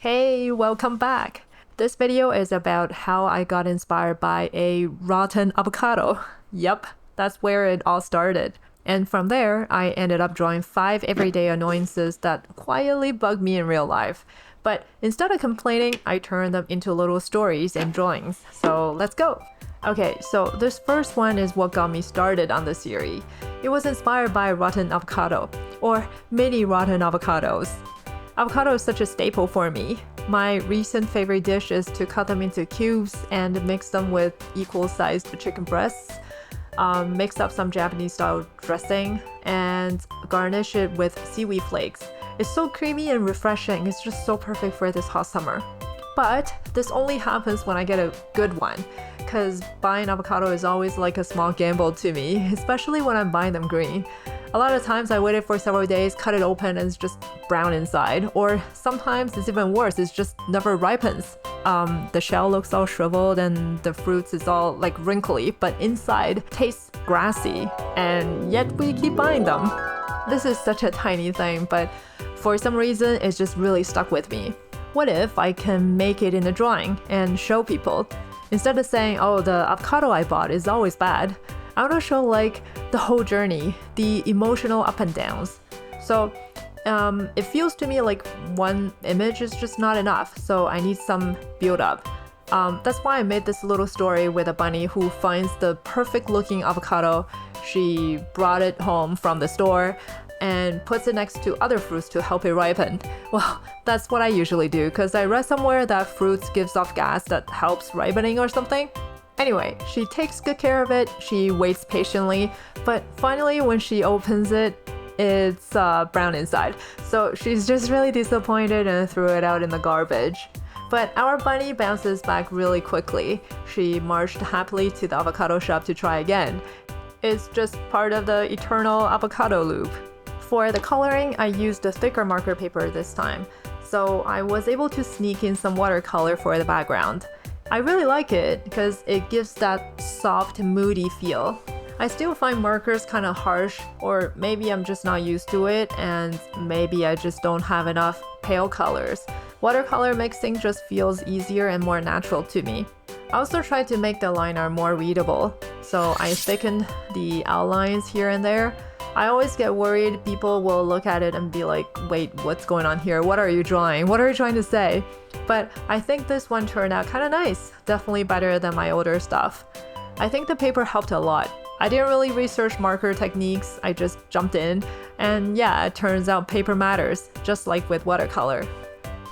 Hey, welcome back! This video is about how I got inspired by a rotten avocado. Yep, that's where it all started. And from there, I ended up drawing 5 everyday annoyances that quietly bug me in real life. But instead of complaining, I turned them into little stories and drawings. So let's go! Okay, so this first one is what got me started on the series. It was inspired by rotten avocado, or mini rotten avocados. Avocado is such a staple for me. My recent favorite dish is to cut them into cubes and mix them with equal-sized chicken breasts, mix up some Japanese-style dressing, and garnish it with seaweed flakes. It's so creamy and refreshing. It's just so perfect for this hot summer. But this only happens when I get a good one, because buying avocado is always like a small gamble to me, especially when I'm buying them green. A lot of times I waited for several days, cut it open, and it's just brown inside. Or sometimes it's even worse, it just never ripens. The shell looks all shriveled and the fruits is all like wrinkly, but inside tastes grassy, and yet we keep buying them. This is such a tiny thing, but for some reason it's just really stuck with me. What if I can make it in a drawing and show people? Instead of saying, oh, the avocado I bought is always bad, I want to show like the whole journey, the emotional up and downs. So it feels to me like one image is just not enough, so I need some build up. That's why I made this little story with a bunny who finds the perfect looking avocado. She brought it home from the store and puts it next to other fruits to help it ripen. Well, that's what I usually do, because I read somewhere that fruits gives off gas that helps ripening or something. Anyway, she takes good care of it, she waits patiently, but finally when she opens it, it's brown inside. So she's just really disappointed and threw it out in the garbage. But our bunny bounces back really quickly. She marched happily to the avocado shop to try again. It's just part of the eternal avocado loop. For the coloring, I used a thicker marker paper this time, so I was able to sneak in some watercolor for the background. I really like it because it gives that soft, moody feel. I still find markers kind of harsh, or maybe I'm just not used to it, and maybe I just don't have enough pale colors. Watercolor mixing just feels easier and more natural to me. I also tried to make the line art more readable, so I thickened the outlines here and there. I always get worried people will look at it and be like, wait, what's going on here? What are you drawing? What are you trying to say? But I think this one turned out kind of nice. Definitely better than my older stuff. I think the paper helped a lot. I didn't really research marker techniques, I just jumped in. And yeah, it turns out paper matters, just like with watercolor.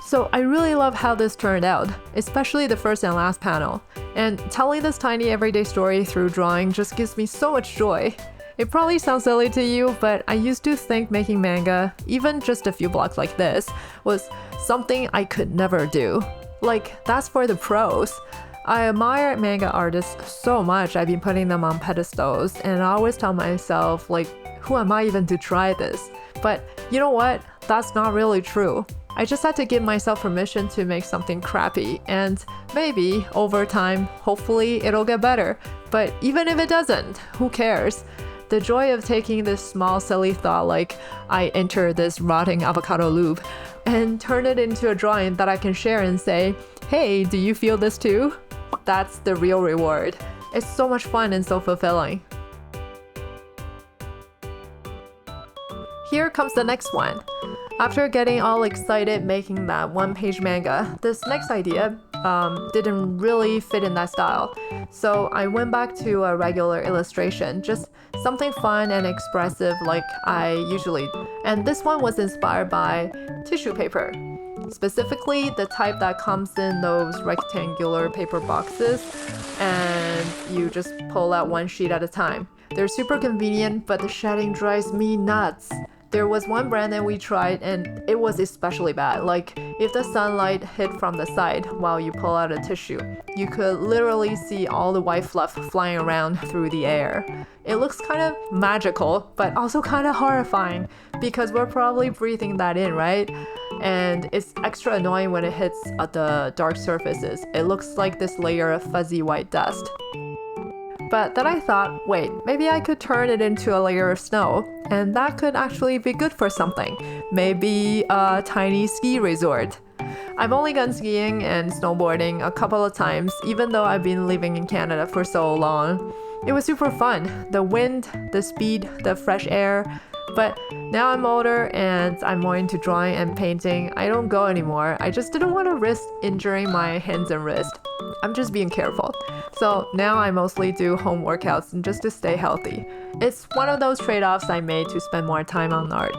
So I really love how this turned out, especially the first and last panel. And telling this tiny everyday story through drawing just gives me so much joy. It probably sounds silly to you, but I used to think making manga, even just a few blocks like this, was something I could never do. Like, that's for the pros. I admire manga artists so much, I've been putting them on pedestals, and I always tell myself, like, who am I even to try this? But you know what? That's not really true. I just had to give myself permission to make something crappy, and maybe, over time, hopefully it'll get better. But even if it doesn't, who cares? The joy of taking this small silly thought like I enter this rotting avocado loop and turn it into a drawing that I can share and say, hey, do you feel this too? That's the real reward. It's so much fun and so fulfilling. Here comes the next one. After getting all excited making that one-page manga, this next idea didn't really fit in that style. So I went back to a regular illustration, just something fun and expressive like I usually do. And this one was inspired by tissue paper. Specifically, the type that comes in those rectangular paper boxes and you just pull out one sheet at a time. They're super convenient, but the shedding drives me nuts. There was one brand that we tried and it was especially bad. Like, if the sunlight hit from the side while you pull out a tissue, you could literally see all the white fluff flying around through the air. It looks kind of magical, but also kind of horrifying because we're probably breathing that in, right? And it's extra annoying when it hits at the dark surfaces. It looks like this layer of fuzzy white dust. But then I thought, wait, maybe I could turn it into a layer of snow, and that could actually be good for something. Maybe a tiny ski resort. I've only gone skiing and snowboarding a couple of times, even though I've been living in Canada for so long. It was super fun. The wind, the speed, the fresh air. But now I'm older and I'm more into drawing and painting. I don't go anymore. I just didn't want to risk injuring my hands and wrist. I'm just being careful. So now I mostly do home workouts and just to stay healthy. It's one of those trade-offs I made to spend more time on art.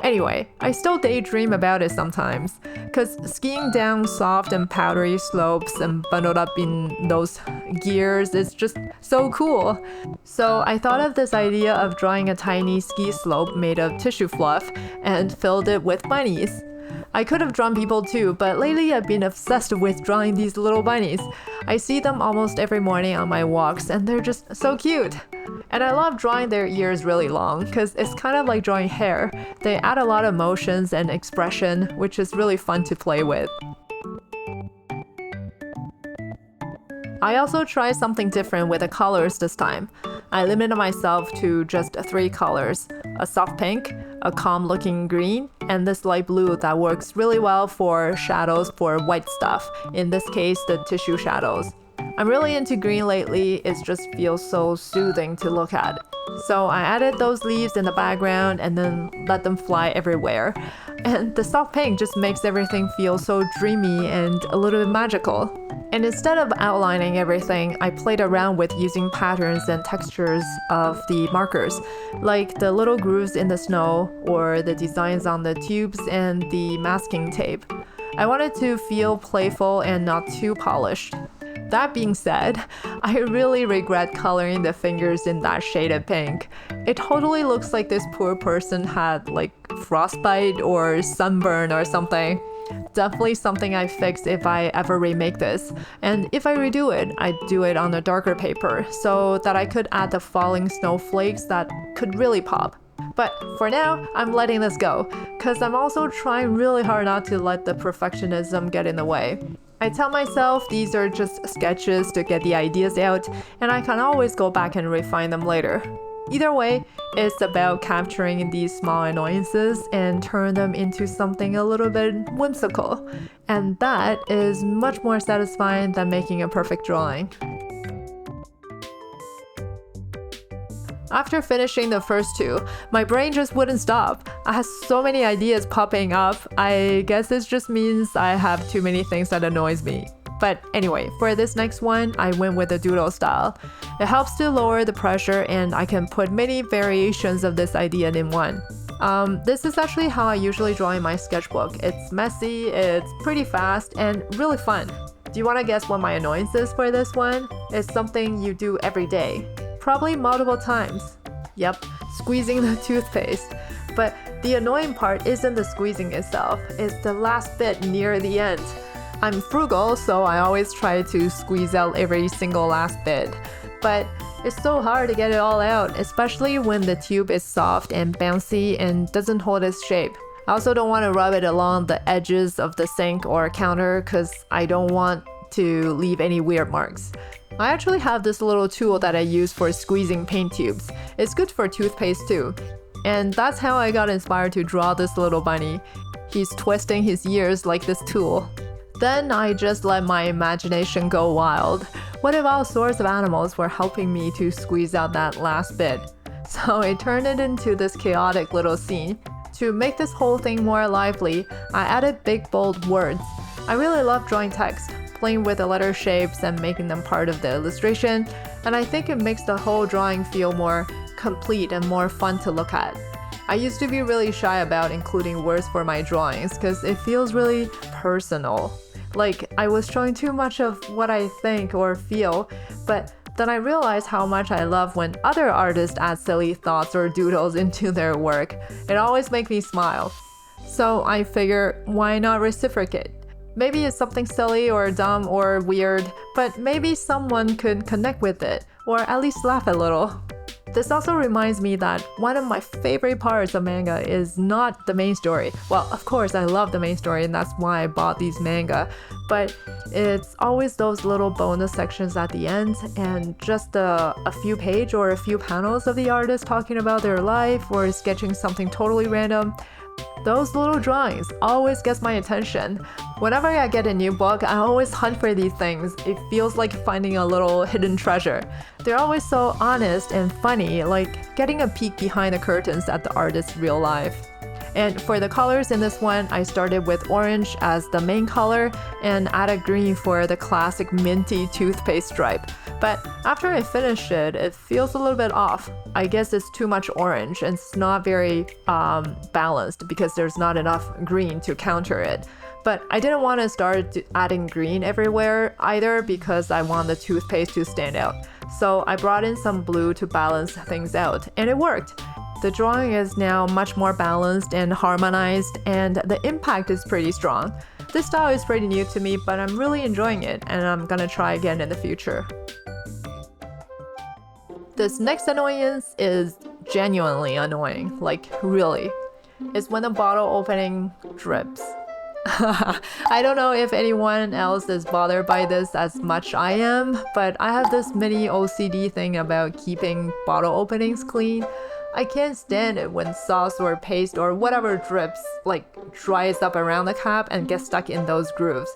Anyway, I still daydream about it sometimes, because skiing down soft and powdery slopes and bundled up in those gears is just so cool. So I thought of this idea of drawing a tiny ski slope made of tissue fluff and filled it with bunnies. I could have drawn people too, but lately I've been obsessed with drawing these little bunnies. I see them almost every morning on my walks and they're just so cute. And I love drawing their ears really long because it's kind of like drawing hair. They add a lot of motions and expression, which is really fun to play with. I also tried something different with the colors this time. I limited myself to just 3 colors, a soft pink, a calm looking green, and this light blue that works really well for shadows for white stuff, in this case the tissue shadows. I'm really into green lately, it just feels so soothing to look at. So I added those leaves in the background and then let them fly everywhere. And the soft pink just makes everything feel so dreamy and a little bit magical. And instead of outlining everything, I played around with using patterns and textures of the markers, like the little grooves in the snow or the designs on the tubes and the masking tape. I wanted to feel playful and not too polished. That being said, I really regret coloring the fingers in that shaded pink. It totally looks like this poor person had like frostbite or sunburn or something. Definitely something I fix if I ever remake this. And if I redo it, I'd do it on a darker paper so that I could add the falling snowflakes that could really pop. But for now, I'm letting this go, because I'm also trying really hard not to let the perfectionism get in the way. I tell myself these are just sketches to get the ideas out, and I can always go back and refine them later. Either way, it's about capturing these small annoyances and turn them into something a little bit whimsical. And that is much more satisfying than making a perfect drawing. After finishing the first 2, my brain just wouldn't stop. I had so many ideas popping up. I guess this just means I have too many things that annoys me. But anyway, for this next one, I went with the doodle style. It helps to lower the pressure and I can put many variations of this idea in one. This is actually how I usually draw in my sketchbook. It's messy, it's pretty fast, and really fun. Do you want to guess what my annoyance is for this one? It's something you do every day. Probably multiple times. Yep, squeezing the toothpaste. But the annoying part isn't the squeezing itself, it's the last bit near the end. I'm frugal, so I always try to squeeze out every single last bit. But it's so hard to get it all out, especially when the tube is soft and bouncy and doesn't hold its shape. I also don't want to rub it along the edges of the sink or counter because I don't want to leave any weird marks. I actually have this little tool that I use for squeezing paint tubes. It's good for toothpaste too. And that's how I got inspired to draw this little bunny. He's twisting his ears like this tool. Then I just let my imagination go wild. What if all sorts of animals were helping me to squeeze out that last bit? So I turned it into this chaotic little scene. To make this whole thing more lively, I added big bold words. I really love drawing text, playing with the letter shapes and making them part of the illustration, and I think it makes the whole drawing feel more complete and more fun to look at. I used to be really shy about including words for my drawings because it feels really personal. Like I was showing too much of what I think or feel, but then I realized how much I love when other artists add silly thoughts or doodles into their work. It always makes me smile. So I figure, why not reciprocate? Maybe it's something silly or dumb or weird, but maybe someone could connect with it, or at least laugh a little. This also reminds me that one of my favorite parts of manga is not the main story. Well, of course I love the main story and that's why I bought these manga, but it's always those little bonus sections at the end and just a few page or a few panels of the artist talking about their life or sketching something totally random. Those little drawings always gets my attention. Whenever I get a new book, I always hunt for these things. It feels like finding a little hidden treasure. They're always so honest and funny, like getting a peek behind the curtains at the artist's real life. And for the colors in this one, I started with orange as the main color and added green for the classic minty toothpaste stripe. But after I finished it, it feels a little bit off. I guess it's too much orange and it's not very balanced because there's not enough green to counter it. But I didn't want to start adding green everywhere either because I want the toothpaste to stand out. So I brought in some blue to balance things out, and it worked. The drawing is now much more balanced and harmonized, and the impact is pretty strong. This style is pretty new to me, but I'm really enjoying it, and I'm gonna try again in the future. This next annoyance is genuinely annoying, like really. It's when the bottle opening drips. I don't know if anyone else is bothered by this as much I am, but I have this mini OCD thing about keeping bottle openings clean. I can't stand it when sauce or paste or whatever drips like dries up around the cap and gets stuck in those grooves.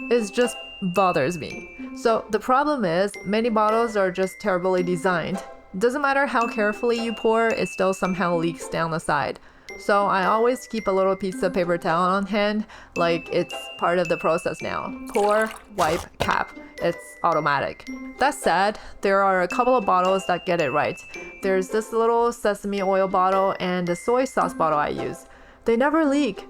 It just bothers me. So the problem is many bottles are just terribly designed. Doesn't matter how carefully you pour, it still somehow leaks down the side. So I always keep a little piece of paper towel on hand, like it's part of the process now. Pour, wipe, cap. It's automatic. That said, there are a couple of bottles that get it right. There's this little sesame oil bottle and the soy sauce bottle I use. They never leak.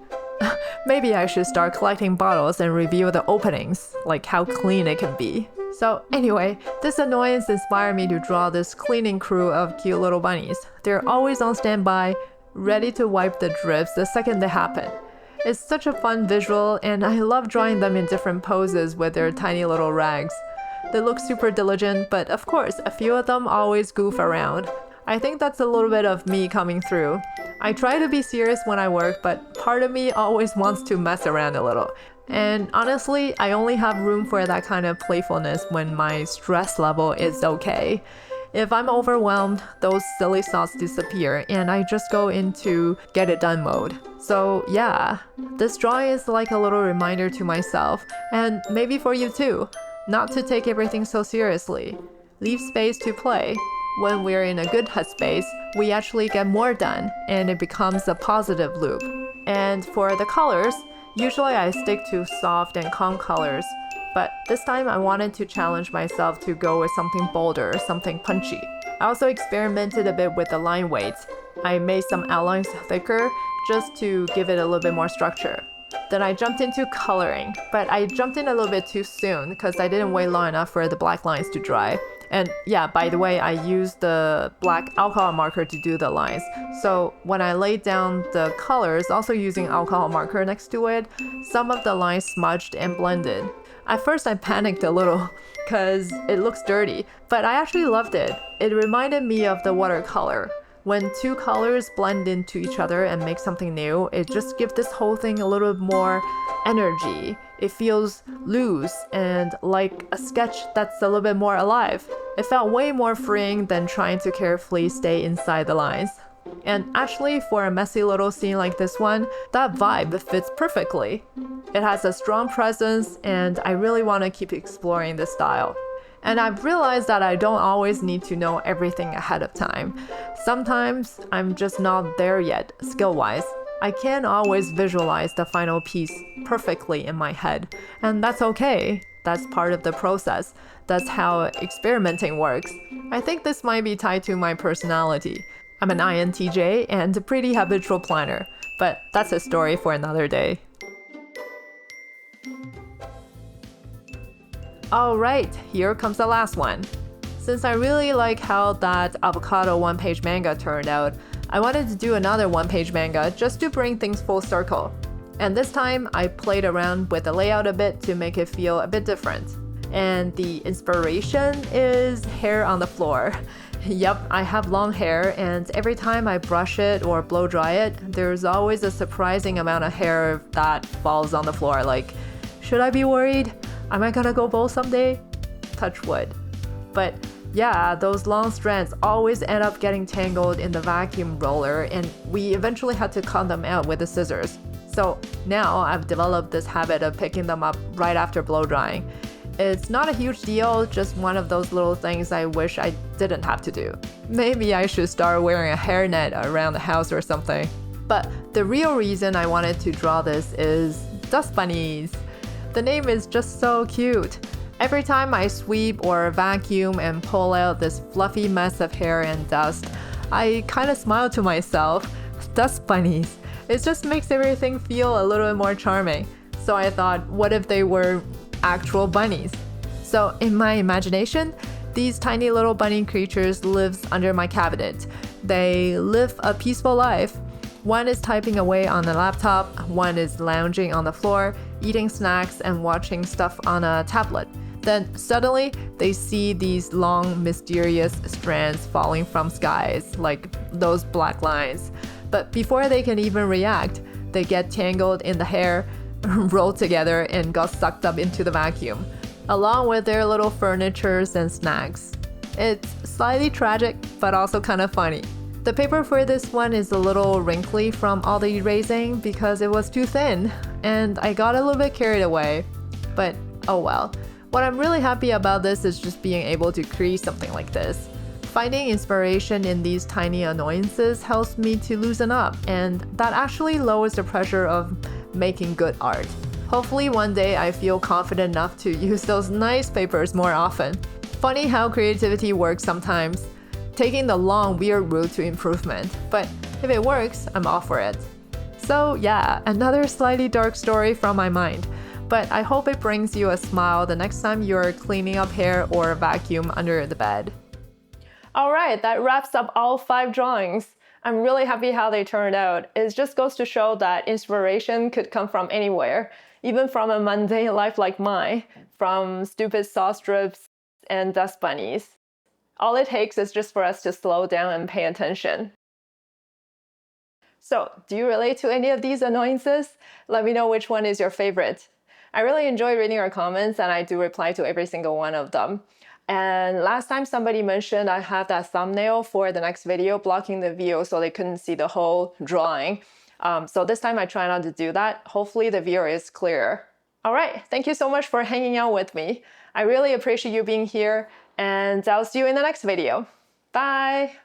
Maybe I should start collecting bottles and review the openings, like how clean it can be. So anyway, this annoyance inspired me to draw this cleaning crew of cute little bunnies. They're always on standby, ready to wipe the drips the second they happen. It's such a fun visual, and I love drawing them in different poses with their tiny little rags. They look super diligent, but of course, a few of them always goof around. I think that's a little bit of me coming through. I try to be serious when I work, but part of me always wants to mess around a little. And honestly, I only have room for that kind of playfulness when my stress level is okay. If I'm overwhelmed, those silly thoughts disappear and I just go into get it done mode. So yeah, this drawing is like a little reminder to myself, and maybe for you too, not to take everything so seriously. Leave space to play. When we're in a good headspace, we actually get more done and it becomes a positive loop. And for the colors, usually I stick to soft and calm colors. But this time I wanted to challenge myself to go with something bolder, something punchy. I also experimented a bit with the line weights. I made some outlines thicker just to give it a little bit more structure. Then I jumped into coloring, but I jumped in a little bit too soon because I didn't wait long enough for the black lines to dry. And yeah, by the way, I used the black alcohol marker to do the lines. So when I laid down the colors, also using alcohol marker next to it, some of the lines smudged and blended. At first I panicked a little because it looks dirty, but I actually loved it. It reminded me of the watercolor. When two colors blend into each other and make something new, it just gives this whole thing a little more energy. It feels loose and like a sketch that's a little bit more alive. It felt way more freeing than trying to carefully stay inside the lines. And actually, for a messy little scene like this one, that vibe fits perfectly. It has a strong presence, and I really want to keep exploring this style. And I've realized that I don't always need to know everything ahead of time. Sometimes I'm just not there yet, skill-wise. I can't always visualize the final piece perfectly in my head, and that's okay. That's part of the process. That's how experimenting works. I think this might be tied to my personality. I'm an INTJ and a pretty habitual planner, but that's a story for another day. Alright, here comes the last one. Since I really like how that avocado one-page manga turned out, I wanted to do another one-page manga just to bring things full circle. And this time, I played around with the layout a bit to make it feel a bit different. And the inspiration is hair on the floor. Yep, I have long hair, and every time I brush it or blow dry it, there's always a surprising amount of hair that falls on the floor. Like, should I be worried? Am I gonna go bald someday? Touch wood. But Yeah, those long strands always end up getting tangled in the vacuum roller, and we eventually had to cut them out with the scissors. So now I've developed this habit of picking them up right after blow drying. It's not a huge deal, just one of those little things I wish I didn't have to do. Maybe I should start wearing a hairnet around the house or something. But the real reason I wanted to draw this is dust bunnies. The name is just so cute. Every time I sweep or vacuum and pull out this fluffy mess of hair and dust, I kind of smile to myself. Dust bunnies. It just makes everything feel a little bit more charming. So I thought, what if they were actual bunnies? So in my imagination, these tiny little bunny creatures live under my cabinet. They live a peaceful life. One is typing away on a laptop, one is lounging on the floor, eating snacks and watching stuff on a tablet. Then suddenly, they see these long, mysterious strands falling from skies, like those black lines. But before they can even react, they get tangled in the hair, rolled together, and got sucked up into the vacuum, along with their little furnitures and snacks. It's slightly tragic, but also kind of funny. The paper for this one is a little wrinkly from all the erasing because it was too thin, and I got a little bit carried away. But oh well. What I'm really happy about this is just being able to create something like this. Finding inspiration in these tiny annoyances helps me to loosen up, and that actually lowers the pressure of making good art. Hopefully one day I feel confident enough to use those nice papers more often. Funny how creativity works sometimes, taking the long weird route to improvement, but if it works, I'm all for it. So yeah, another slightly dark story from my mind. But I hope it brings you a smile the next time you're cleaning up hair or vacuum under the bed. Alright, that wraps up all 5 drawings. I'm really happy how they turned out. It just goes to show that inspiration could come from anywhere, even from a mundane life like mine, from stupid saw strips and dust bunnies. All it takes is just for us to slow down and pay attention. So, do you relate to any of these annoyances? Let me know which one is your favorite. I really enjoy reading your comments, and I do reply to every single one of them. And last time somebody mentioned I have that thumbnail for the next video blocking the view so they couldn't see the whole drawing. So this time I try not to do that. Hopefully the view is clearer. All right, thank you so much for hanging out with me. I really appreciate you being here, and I'll see you in the next video. Bye!